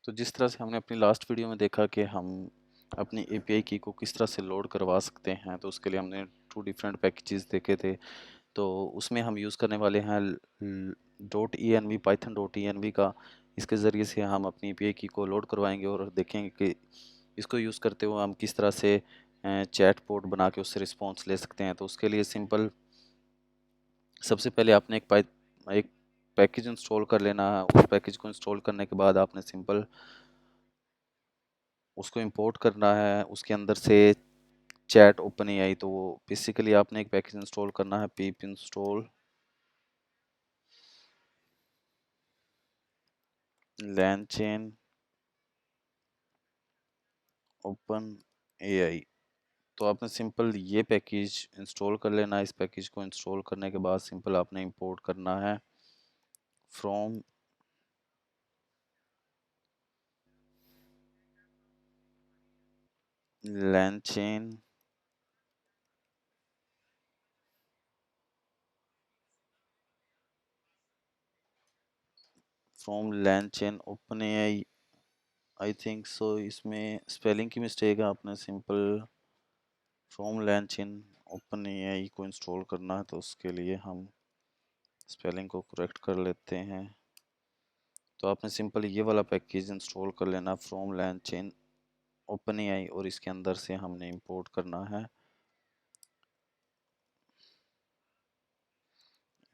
तो जिस तरह से हमने अपनी लास्ट वीडियो में देखा कि हम अपनी एपीआई की को किस तरह से लोड करवा सकते हैं, तो उसके लिए हमने 2 डिफरेंट पैकेजेस देखे थे। तो उसमें हम यूज़ करने वाले हैं dot E N V, Python dot E N V का। इसके ज़रिए से हम अपनी एपीआई की को लोड करवाएंगे और देखेंगे कि इसको यूज़ करते हुए हम किस तरह से चैट बोट बना के उससे रिस्पॉन्स ले सकते हैं। तो उसके लिए सिंपल सबसे पहले आपने एक पैकेज इंस्टॉल कर लेना है। उस पैकेज को इंस्टॉल करने के बाद आपने सिंपल उसको इंपोर्ट करना है। उसके अंदर से चैट ओपन एआई, तो वो बेसिकली आपने एक पैकेज इंस्टॉल करना है, pip install LangChain open AI. तो आपने सिंपल ये पैकेज इंस्टॉल कर लेना है। इस पैकेज को इंस्टॉल करने के बाद सिंपल आपने इंपोर्ट करना है from LangChain from LangChain open AI. I think so इसमें स्पेलिंग की मिस्टेक है। आपने simple from LangChain open AI को इंस्टॉल करना है, तो उसके लिए हम स्पेलिंग को करेक्ट कर लेते हैं। तो आपने सिंपल ये वाला पैकेज इंस्टॉल कर लेना फ्रॉम LangChain ओपन एआई, और इसके अंदर से हमने इंपोर्ट करना है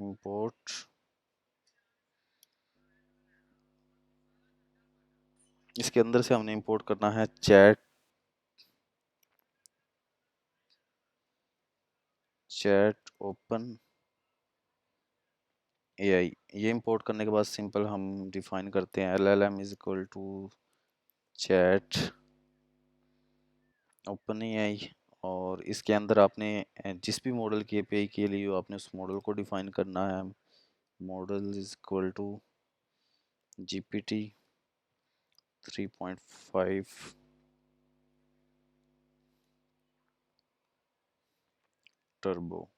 इंपोर्ट। इसके अंदर से हमने इंपोर्ट करना है चैट ओपन एआई। ये इंपोर्ट करने के बाद सिंपल हम डिफाइन करते हैं LLM is equal to chat open AI. और इसके अंदर आपने जिस भी मॉडल की एपीआई के लिए हो, आपने उस मॉडल को डिफाइन करना है। Model is equal to GPT 3.5 turbo.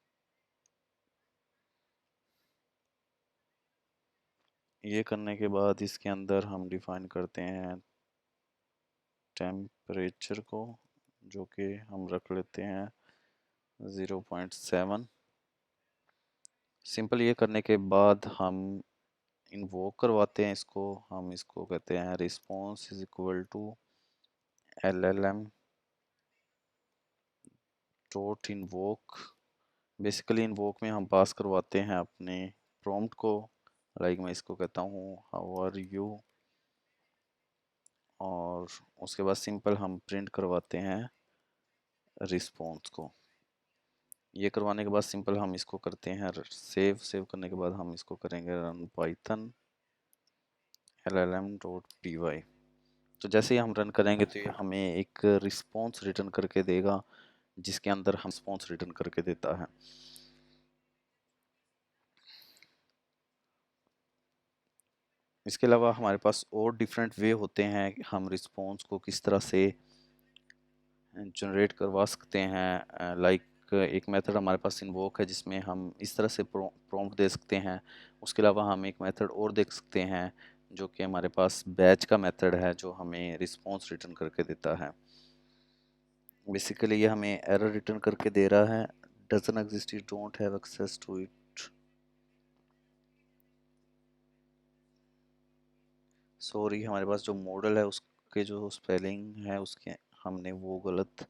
ये करने के बाद इसके अंदर हम डिफाइन करते हैं टेम्परेचर को, जो कि हम रख लेते हैं 0.7। सिंपल ये करने के बाद हम इन्वोक करवाते हैं इसको। हम इसको कहते हैं response is equal to LLM dot invoke. Basically invoke में हम पास करवाते हैं अपने प्रॉम्प्ट को। लाइक मैं इसको कहता हूँ हाउ आर यू, और उसके बाद सिंपल हम प्रिंट करवाते हैं रिस्पॉन्स को। ये करवाने के बाद सिंपल हम इसको करते हैं सेव करने के बाद हम इसको करेंगे रन पाइथन llm.py। तो जैसे ही हम रन करेंगे तो ये हमें एक रिस्पॉन्स रिटर्न करके देगा, जिसके अंदर हम रिस्पॉन्स रिटर्न करके देता है। इसके अलावा हमारे पास और डिफरेंट वे होते हैं कि हम रिस्पॉन्स को किस तरह से जनरेट करवा सकते हैं। लाइक एक मेथड हमारे पास इन्वोक है, जिसमें हम इस तरह से प्रॉम्प्ट दे सकते हैं। उसके अलावा हम एक मेथड और देख सकते हैं, जो कि हमारे पास बैच का मेथड है, जो हमें रिस्पॉन्स रिटर्न करके देता है। बेसिकली ये हमें एरर रिटर्न करके दे रहा है, doesn't exist, you don't have access to it. Sorry, हमारे पास जो मॉडल है उसके जो स्पेलिंग है उसके हमने वो गलत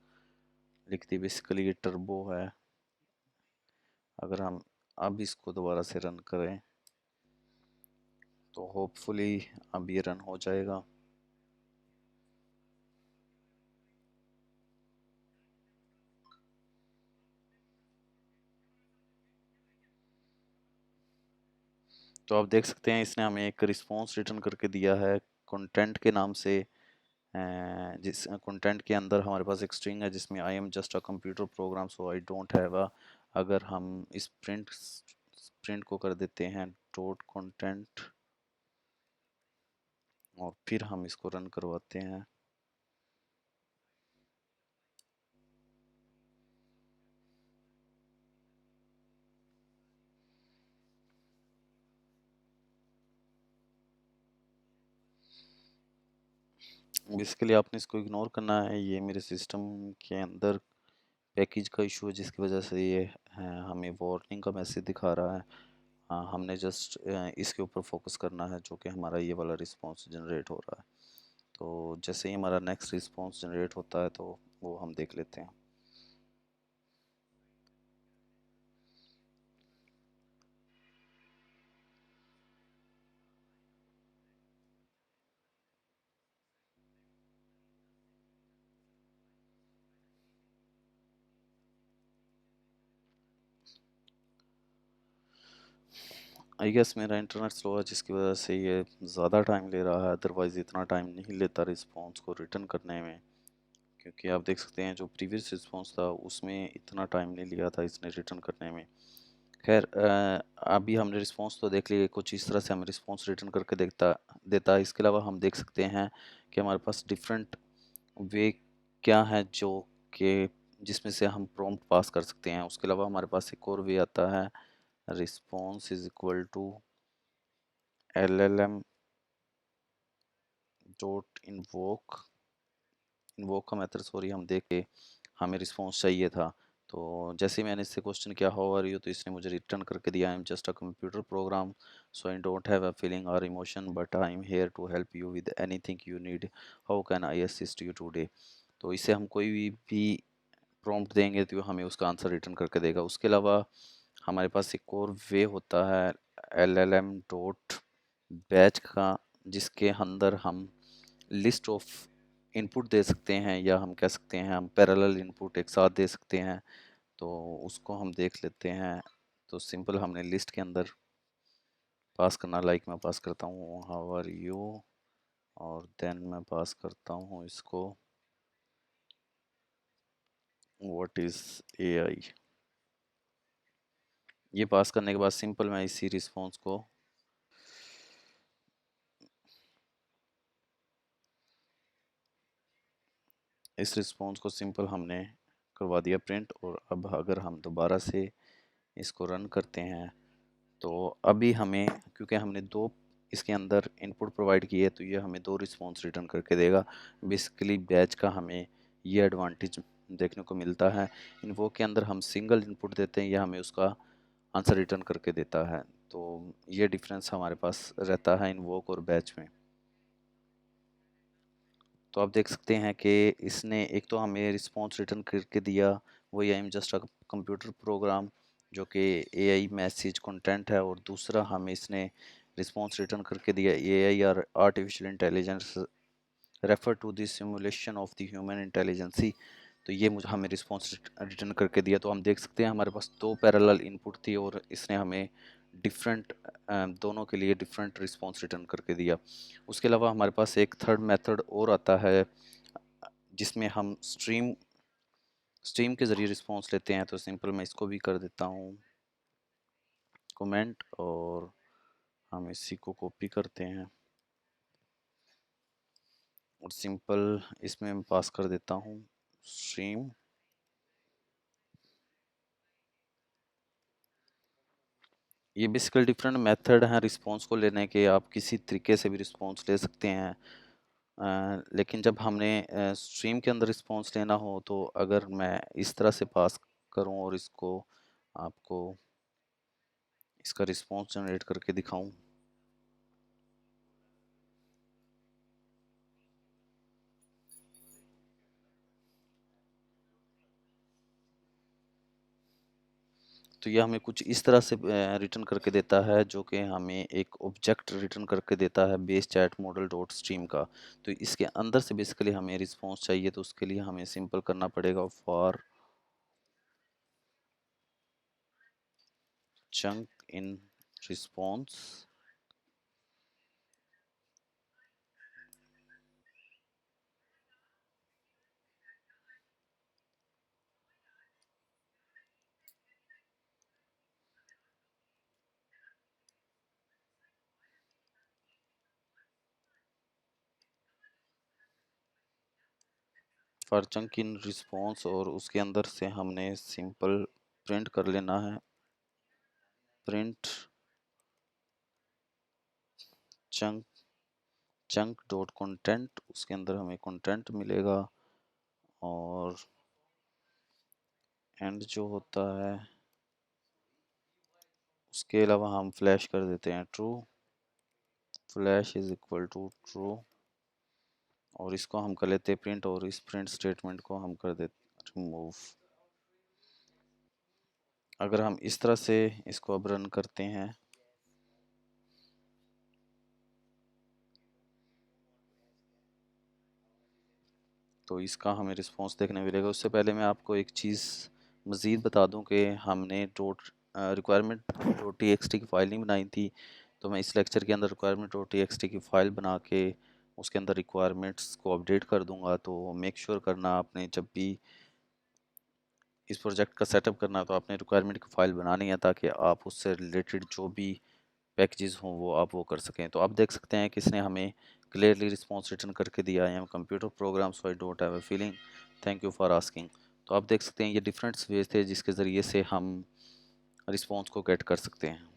लिख दी। बेसिकली ये टर्बो है। अगर हम अब इसको दोबारा से रन करें तो होपफुली अब ये रन हो जाएगा। तो आप देख सकते हैं इसने हमें एक रिस्पॉन्स रिटर्न करके दिया है कंटेंट के नाम से। जिस कंटेंट के अंदर हमारे पास एक स्ट्रिंग है जिसमें आई am just a computer program so I don't have अ। अगर हम इस प्रिंट को कर देते हैं डॉट कंटेंट, और फिर हम इसको रन करवाते हैं, बेसिकली आपने इसको इग्नोर करना है, ये मेरे सिस्टम के अंदर पैकेज का इशू है जिसकी वजह से ये हमें वार्निंग का मैसेज दिखा रहा है। हाँ, हमने जस्ट इसके ऊपर फोकस करना है जो कि हमारा ये वाला रिस्पॉन्स जनरेट हो रहा है। तो जैसे ही हमारा नेक्स्ट रिस्पॉन्स जनरेट होता है तो वो हम देख लेते हैं। आई गेस मेरा इंटरनेट स्लो है जिसकी वजह से ये ज़्यादा टाइम ले रहा है, अदरवाइज़ इतना टाइम नहीं लेता रिस्पॉन्स को रिटर्न करने में। क्योंकि आप देख सकते हैं जो प्रीवियस रिस्पॉन्स था उसमें इतना टाइम नहीं लिया था इसने रिटर्न करने में। खैर, अभी हमने रिस्पॉन्स तो देख लिया, कुछ इस तरह से हमें रिस्पॉन्स रिटर्न करके देखता देता है। इसके अलावा हम देख सकते हैं कि हमारे पास डिफरेंट वे क्या है जो कि जिसमें से हम प्रॉम्प्ट पास कर सकते हैं। उसके अलावा हमारे पास एक और वे आता है, response is equal to LLM dot invoke का मेथड, सॉरी, हम देख के हमें रिस्पॉन्स चाहिए था। तो जैसे ही मैंने इससे क्वेश्चन किया हाउ आर यू, तो इसने मुझे रिटर्न करके दिया I am just a computer program, so I don't have a feeling और emotion but I am here to help you with anything you need, how can I assist you today. तो इससे हम कोई भी prompt देंगे तो हमें उसका आंसर रिटर्न करके देगा। उसके अलावा हमारे पास एक और वे होता है LLM डॉट बैच का, जिसके अंदर हम लिस्ट ऑफ इनपुट दे सकते हैं या हम कह सकते हैं हम पैरेलल इनपुट एक साथ दे सकते हैं। तो उसको हम देख लेते हैं। तो सिंपल हमने लिस्ट के अंदर पास करना, लाइक मैं पास करता हूँ हाउ आर यू, और देन मैं पास करता हूँ इसको व्हाट इज AI। ये पास करने के बाद सिंपल मैं इसी रिस्पॉन्स को सिंपल हमने करवा दिया प्रिंट। और अब अगर हम दोबारा से इसको रन करते हैं तो अभी हमें, क्योंकि हमने दो इसके अंदर इनपुट प्रोवाइड किए तो ये हमें दो रिस्पॉन्स रिटर्न करके देगा। बेसिकली बैच का हमें ये एडवांटेज देखने को मिलता है। इन्वो के अंदर हम सिंगल इनपुट देते हैं, यह हमें उसका आंसर रिटर्न करके देता है। तो ये डिफरेंस हमारे पास रहता है इन्वोक और बैच में। तो आप देख सकते हैं कि इसने एक तो हमें रिस्पॉन्स रिटर्न करके दिया, वही आई am just a computer programme जो कि AI मैसेज कंटेंट है, और दूसरा हमें इसने रिस्पॉन्स रिटर्न करके दिया AI और artificial intelligence refer to the simulation of the human intelligency. तो ये मुझे हमें रिस्पॉन्स रिटर्न करके दिया। तो हम देख सकते हैं हमारे पास दो पैरेलल इनपुट थी और इसने हमें डिफरेंट दोनों के लिए डिफरेंट रिस्पॉन्स रिटर्न करके दिया। उसके अलावा हमारे पास एक थर्ड मेथड और आता है जिसमें हम स्ट्रीम के ज़रिए रिस्पॉन्स लेते हैं। तो सिंपल मैं इसको भी कर देता हूँ कमेंट, और हम इसी को कॉपी करते हैं और सिंपल इसमें मैं पास कर देता हूँ स्ट्रीम। ये बेसिकली डिफरेंट मेथड हैं रिस्पॉन्स को लेने के, आप किसी तरीके से भी रिस्पॉन्स ले सकते हैं। लेकिन जब हमने स्ट्रीम के अंदर रिस्पॉन्स लेना हो तो अगर मैं इस तरह से पास करूं और इसको आपको इसका रिस्पॉन्स जनरेट करके दिखाऊं, तो ये हमें कुछ इस तरह से रिटर्न करके देता है जो कि हमें एक ऑब्जेक्ट रिटर्न करके देता है base chat model dot stream का। तो इसके अंदर से बेसिकली हमें रिस्पॉन्स चाहिए, तो उसके लिए हमें सिंपल करना पड़ेगा for chunk in response. For chunk in response, और उसके अंदर से हमने सिंपल प्रिंट कर लेना है, print chunk chunk dot content, उसके अंदर हमें कंटेंट मिलेगा और एंड जो होता है उसके अलावा हम फ्लैश कर देते हैं true, flash is equal to true और इसको हम कर लेते हैं प्रिंट और इस प्रिंट स्टेटमेंट को हम कर देते रिमूव। अगर हम इस तरह से इसको अब रन करते हैं तो इसका हमें रिस्पांस देखने मिलेगा। उससे पहले मैं आपको एक चीज़ मज़ीद बता दूं कि हमने requirement dot T x T की फ़ाइल नहीं बनाई थी, तो मैं इस लेक्चर के अंदर requirement dot T x T की फ़ाइल बना के उसके अंदर रिक्वायरमेंट्स को अपडेट कर दूंगा। तो मेक श्योर करना आपने जब भी इस प्रोजेक्ट का सेटअप करना है तो आपने रिक्वायरमेंट की फ़ाइल बनानी है ताकि आप उससे रिलेटेड जो भी पैकेजेस हों वो आप वो कर सकें। तो आप देख सकते हैं कि इसने हमें क्लियरली रिस्पांस रिटर्न करके दिया है, computer programs so I don't have a feeling, thank you for asking. तो आप देख सकते हैं ये डिफरेंट वेज थे जिसके ज़रिए से हम रिस्पांस को गेट कर सकते हैं।